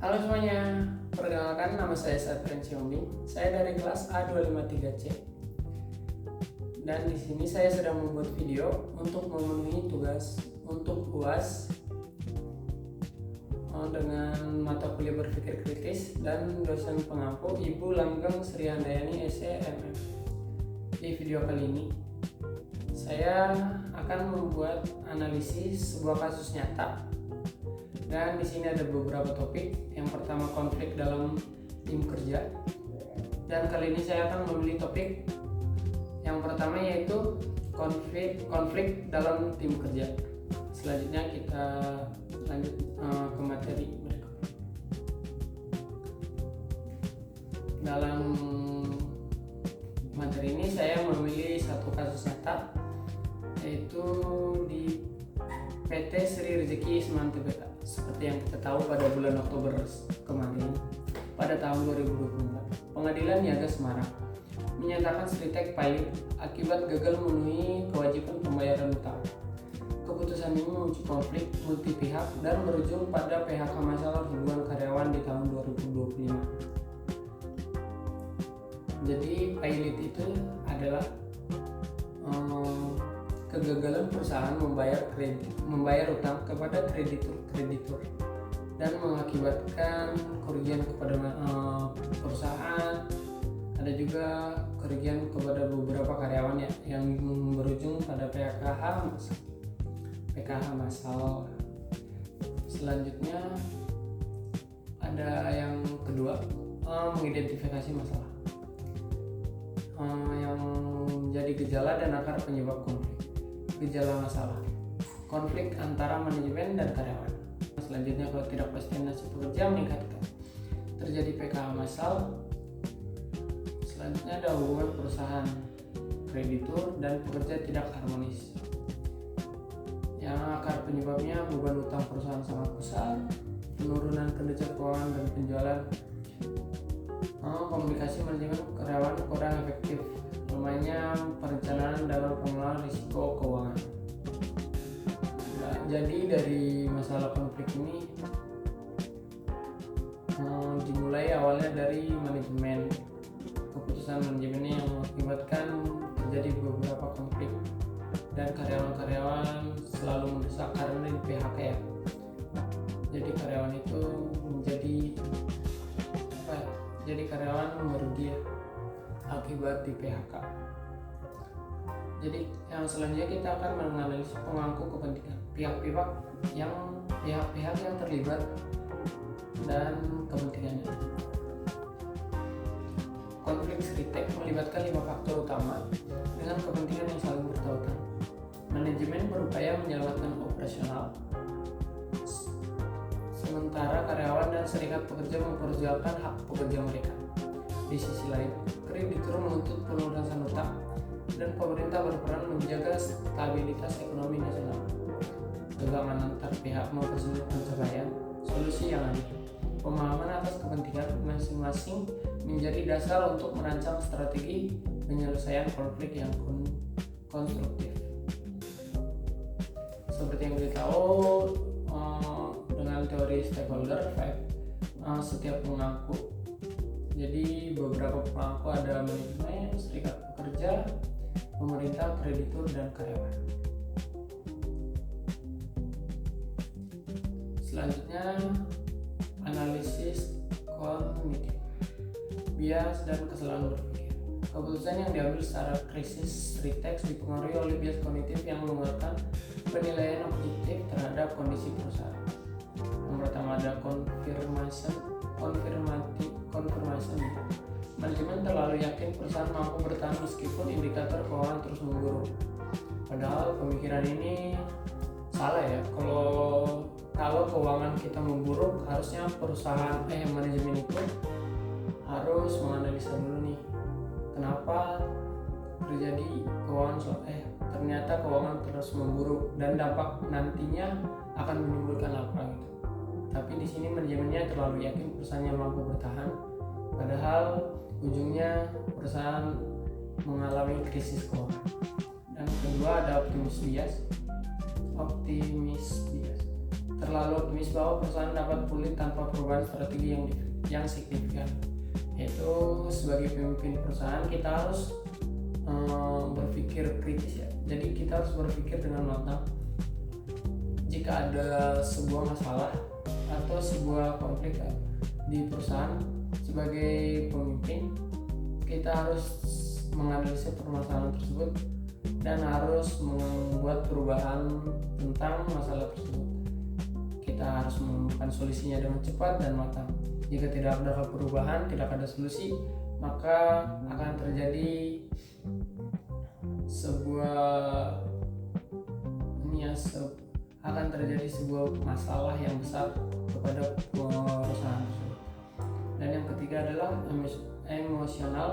Halo semuanya, perkenalkan nama saya Satren Siombing. Saya dari kelas A253C. Dan di sini saya sedang membuat video untuk memenuhi tugas untuk UAS dengan mata kuliah berpikir kritis dan dosen pengampu Ibu Langgeng Sri Handayani SCMM. Di video kali ini saya akan membuat analisis sebuah kasus nyata. Dan di sini ada beberapa topik. Yang pertama, konflik dalam tim kerja. Dan kali ini saya akan memilih topik yang pertama, yaitu konflik dalam tim kerja. Selanjutnya kita lanjut ke materi berikut. Dalam materi ini saya memilih satu kasus nyata, yaitu di PT Sri Rezeki Isman Tbk. Seperti yang kita tahu, pada bulan Oktober kemarin, pada tahun 2024, Pengadilan Niaga Semarang menyatakan Sritek pilot akibat gagal memenuhi kewajiban pembayaran utang. Keputusan ini memicu konflik multi pihak dan berujung pada PHK massal ribuan karyawan di tahun 2025. Jadi pilot itu adalah kegagalan perusahaan membayar utang kepada kreditur dan mengakibatkan kerugian kepada perusahaan. Ada juga kerugian kepada beberapa karyawan yang berujung pada PKH massal. Selanjutnya ada yang kedua, mengidentifikasi masalah yang menjadi gejala dan akar penyebab konflik. Gejala masalah: konflik antara manajemen dan karyawan. Selanjutnya, ketidakpastian nasib pekerja meningkatkan, terjadi PKH massal. Selanjutnya ada hubungan perusahaan, kreditur dan pekerja tidak harmonis. Yang akar penyebabnya beban utang perusahaan sangat besar, penurunan kinerja keuangan dan penjualan, komunikasi manajemen karyawan kurang efektif, lemahnya perencanaan dalam pengelolaan risiko keuangan. Nah, jadi dari masalah konflik ini dimulai awalnya dari manajemen. Keputusan manajemennya yang mengakibatkan terjadi beberapa konflik dan karyawan-karyawan selalu mendesak karena di PHK ya. Jadi karyawan itu jadi karyawan merugi ya, akibat di PHK. Jadi yang selanjutnya kita akan menganalisis pemangku kepentingan, pihak-pihak yang terlibat dan kepentingannya. Konflik Sritek melibatkan 5 faktor utama dengan kepentingan yang saling bertautan. Manajemen berupaya menyelamatkan operasional, sementara karyawan dan serikat pekerja memperjuangkan hak pekerja mereka. Di sisi lain, kreditur menuntut pelunasan utang dan pemerintah berperan menjaga stabilitas ekonomi nasional. Kegaman antar pihak mempersulit pencapaian solusi yang adil. Pemahaman atas kepentingan masing-masing menjadi dasar untuk merancang strategi penyelesaian konflik yang konstruktif. Seperti yang kita tahu, dengan teori stakeholder, setiap pemangku. Jadi beberapa pemangku ada manajemen, serikat pekerja, pemerintah, kreditur, dan karyawan. Selanjutnya, analisis kognitif, bias dan kesalahan berpikir. Keputusan yang diambil secara krisis Sritek dipengaruhi oleh bias kognitif yang mengeluarkan penilaian objektif terhadap kondisi perusahaan. Yang pertama ada confirmation. Manajemen terlalu yakin perusahaan mampu bertahan meskipun indikator keuangan terus memburuk. Padahal pemikiran ini salah ya. Kalau keuangan kita memburuk, harusnya manajemen itu harus menganalisa dulu nih, kenapa terjadi ternyata keuangan terus memburuk dan dampak nantinya akan menimbulkan apa gitu. Tapi di sini manajemennya terlalu yakin perusahaannya mampu bertahan, padahal ujungnya perusahaan mengalami krisis keuangan. Dan kedua ada optimis bias. terlalu optimis bahwa perusahaan dapat pulih tanpa perubahan strategi yang signifikan. Yaitu sebagai pemimpin perusahaan kita harus berpikir kritis ya. Jadi kita harus berpikir dengan matang. Jika ada sebuah masalah atau sebuah konflik di perusahaan, sebagai pemimpin kita harus menganalisis permasalahan tersebut dan harus membuat perubahan tentang masalah tersebut. Kita harus menemukan solusinya dengan cepat dan matang. Jika tidak ada perubahan, tidak ada solusi, maka akan terjadi sebuah masalah yang besar kepada perusahaan tersebut. Dan yang ketiga adalah emosional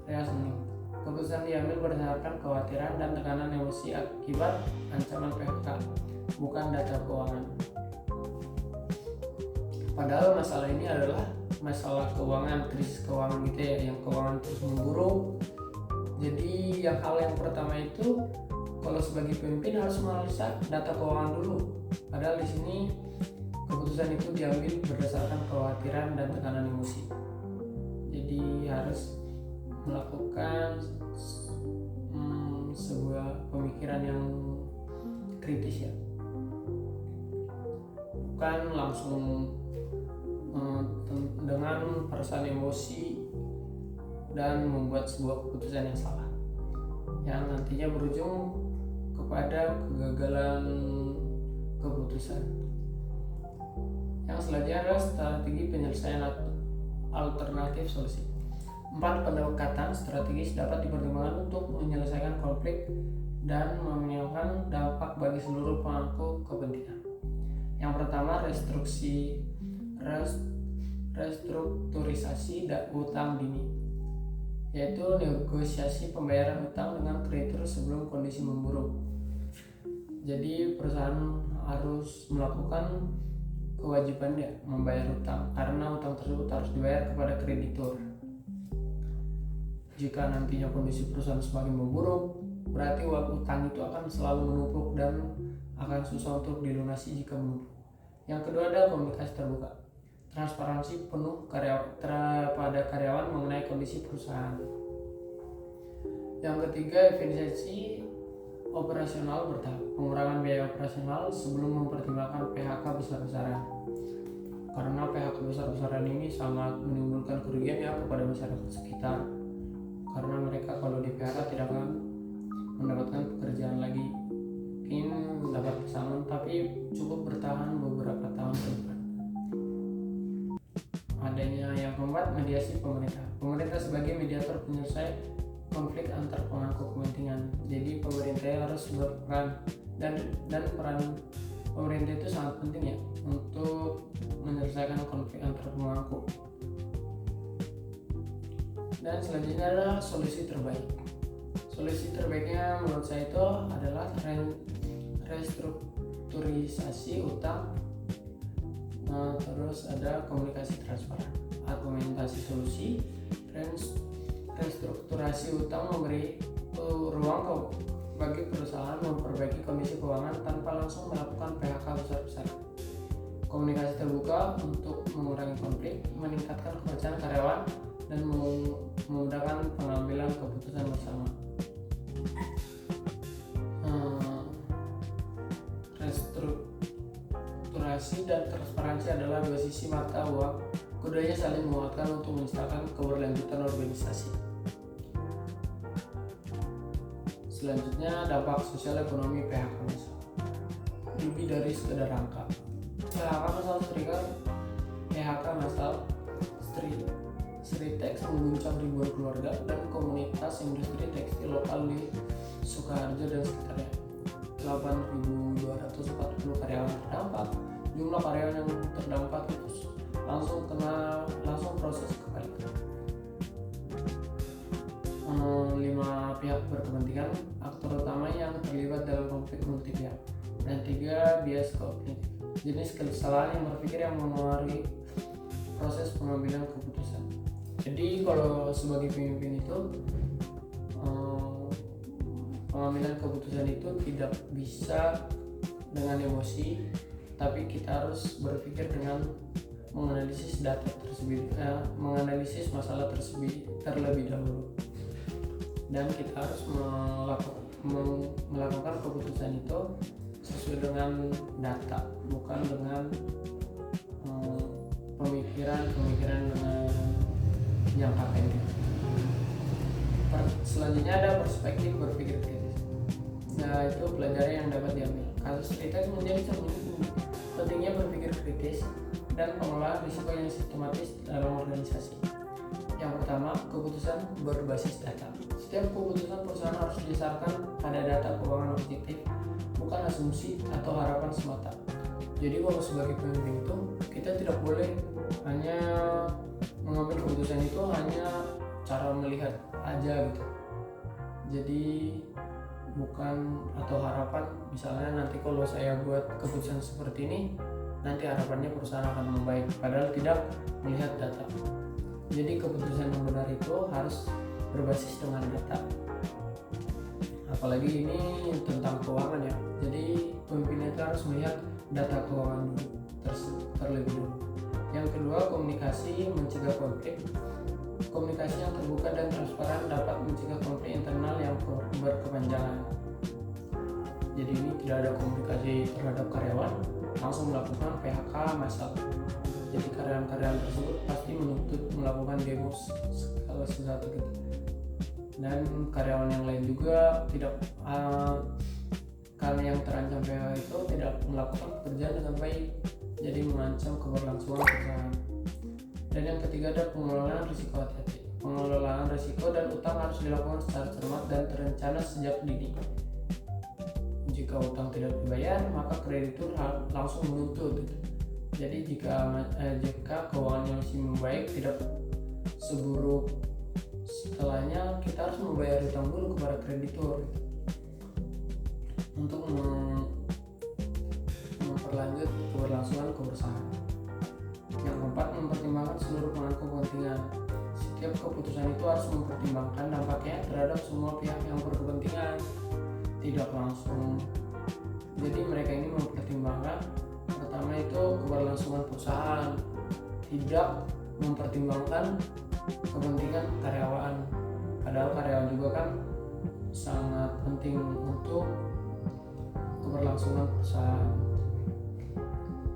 reasoning. Keputusan diambil berdasarkan kekhawatiran dan tekanan emosi akibat ancaman PHK, bukan data keuangan. Padahal masalah ini adalah masalah keuangan, krisis keuangan gitu ya, yang keuangan terus memburuk. Jadi hal yang pertama itu, kalau sebagai pemimpin harus menganalisa data keuangan dulu. Padahal di sini keputusan itu diambil berdasarkan kekhawatiran dan tekanan emosi. Jadi harus melakukan sebuah pemikiran yang kritis ya, bukan langsung dengan perasaan emosi dan membuat sebuah keputusan yang salah yang nantinya berujung kepada kegagalan keputusan. Yang selanjutnya adalah strategi penyelesaian alternatif solusi. 4 pendekatan strategis dapat dipertimbangkan untuk menyelesaikan konflik dan meminimalkan dampak bagi seluruh pemangku kepentingan. Yang pertama, restrukturisasi utang dini, yaitu negosiasi pembayaran utang dengan kreditur sebelum kondisi memburuk. Jadi perusahaan harus melakukan kewajibannya membayar utang, karena utang tersebut harus dibayar kepada kreditur. Jika nantinya kondisi perusahaan semakin memburuk, berarti uang utang itu akan selalu menumpuk dan akan susah untuk dilunasi jika menumpuk. Yang kedua adalah komunikasi terbuka. Transparansi penuh pada karyawan mengenai kondisi perusahaan. Yang ketiga, efisiensi operasional bertahap. Pengurangan biaya operasional sebelum mempertimbangkan PHK besar-besaran. Karena PHK besar-besaran ini sangat menimbulkan kerugian ya kepada masyarakat sekitar. Karena mereka kalau di PHK tidak akan mendapatkan pekerjaan lagi, mungkin mendapat pesangon tapi cukup bertahan beberapa tahun ke depan. Adanya yang keempat, mediasi pemerintah. Pemerintah sebagai mediator penyelesai konflik antar pemangku kepentingan. Jadi pemerintah harus berperan dan peran pemerintah itu sangat penting ya untuk menyelesaikan konflik antar pemangku. Dan selanjutnya adalah solusi terbaik. Solusi terbaiknya menurut saya itu adalah restrukturisasi utang, terus ada komunikasi transparan, argumentasi solusi. Restrukturasi utang memberi ruang bagi perusahaan memperbaiki kondisi keuangan tanpa langsung melakukan PHK besar-besaran. Komunikasi terbuka untuk mengurangi konflik, meningkatkan kepercayaan karyawan, dan memudahkan pengambilan keputusan bersama. Restrukturasi dan transparansi adalah dua sisi mata uang. Keduanya saling menguatkan untuk menciptakan keberlanjutan organisasi. Selanjutnya, dampak sosial ekonomi PHK masal. Lebih dari sekedar angka. PHK masal Sritex mengguncang ribuan keluarga dan komunitas industri tekstil lokal di Sukoharjo dan sekitarnya. 8.240 karyawan terdampak. Jumlah karyawan yang terdampak itu langsung proses kebalikan. 5 pihak berkepentingan, aktor utama yang terlibat dalam konflik multi pihak, dan 3 bias kognitif, jenis kesalahan yang berpikir yang mempengaruhi proses pengambilan keputusan. Jadi kalau sebagai pemimpin itu pengambilan keputusan itu tidak bisa dengan emosi, tapi kita harus berpikir dengan menganalisis data tersebut, menganalisis masalah tersebut terlebih dahulu, dan kita harus melakukan keputusan itu sesuai dengan data, bukan dengan pemikiran dengan jangka pendek. Selanjutnya ada perspektif berpikir kritis. Nah, itu pelajaran yang dapat diambil. Kasus Ritek menjadi cermin pentingnya berpikir kritis dan pengelolaan risiko yang sistematis dalam organisasi. Yang pertama, keputusan berbasis data. Setiap keputusan perusahaan harus didasarkan pada data keuangan objektif, bukan asumsi atau harapan semata. Jadi kalau sebagai pemimpin itu kita tidak boleh hanya mengambil keputusan itu hanya cara melihat aja gitu. Jadi bukan atau harapan misalnya nanti kalau saya buat keputusan seperti ini nanti harapannya perusahaan akan membaik, padahal tidak melihat data. Jadi keputusan yang benar itu harus berbasis dengan data. Apalagi ini tentang keuangan ya. Jadi pemimpin itu harus melihat data keuangan terlebih dulu. Yang kedua, komunikasi mencegah konflik. Komunikasi yang terbuka dan transparan dapat mencegah konflik internal yang berkepanjangan. Jadi ini tidak ada komunikasi terhadap karyawan, langsung melakukan PHK massal. Jadi karyawan-karyawan tersebut pasti menuntut melakukan demo skala sesuatu gitu. Dan karyawan yang lain juga tidak karena yang terancam PHK itu tidak melakukan pekerjaan dengan baik, jadi mengancam keberlangsungan perusahaan. Dan yang ketiga ada pengelolaan risiko hati-hati. Pengelolaan risiko dan utang harus dilakukan secara cermat dan terencana sejak dini. Jika utang tidak dibayar, maka kreditur langsung menuntut. Jadi jika keuangannya masih membaik, tidak seburuk setelahnya, kita harus membayar utang dulu kepada kreditur untuk memperlanjut keberlangsungan perusahaan. Yang keempat, mempertimbangkan seluruh pemangku kepentingan. Setiap keputusan itu harus mempertimbangkan dampaknya terhadap semua pihak yang berkepentingan, tidak langsung. Jadi mereka ini mempertimbangkan pertama itu keberlangsungan perusahaan, tidak mempertimbangkan kepentingan karyawan. Padahal karyawan juga kan sangat penting untuk keberlangsungan perusahaan.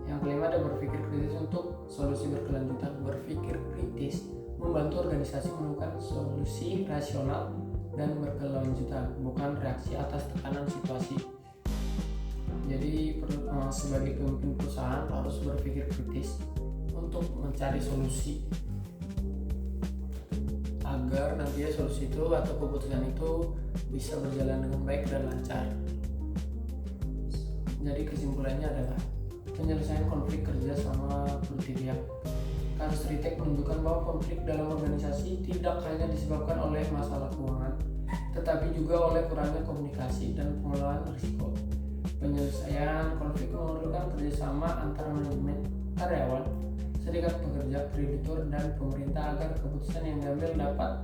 Yang kelima ada berpikir kritis untuk solusi berkelanjutan. Berpikir kritis membantu organisasi menemukan solusi rasional dan berkelanjutan, bukan reaksi atas tekanan situasi. Jadi sebagai pemimpin perusahaan harus berpikir kritis untuk mencari solusi agar nanti solusi itu atau keputusan itu bisa berjalan dengan baik dan lancar. Jadi kesimpulannya adalah penyelesaian konflik kerja sama pihak. Kasus Ritek menunjukkan bahwa konflik dalam organisasi tidak hanya disebabkan oleh masalah keuangan, tetapi juga oleh kurangnya komunikasi dan pengelolaan risiko. Penyelesaian konflik memerlukan kerjasama antara manajemen, karyawan, serikat pekerja, kreditur, dan pemerintah agar keputusan yang diambil dapat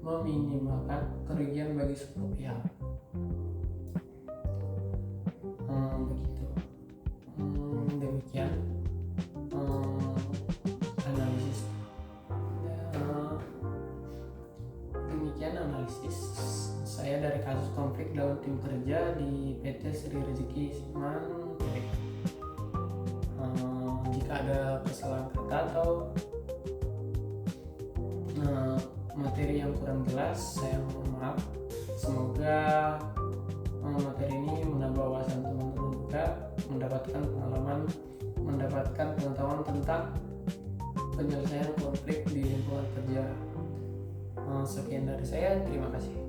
meminimalkan kerugian bagi semua pihak. Begitu. Demikian analisis. Demikian analisis saya dari kasus konflik dalam tim kerja di PT Sri Rezeki Siman. Jika ada kesalahan kata atau materi yang kurang jelas, saya mohon maaf. Semoga materi ini menambah wawasan teman-teman juga, mendapatkan pengalaman, mendapatkan pengetahuan tentang penyelesaian konflik di lingkungan kerja. Sekian dari saya, terima kasih.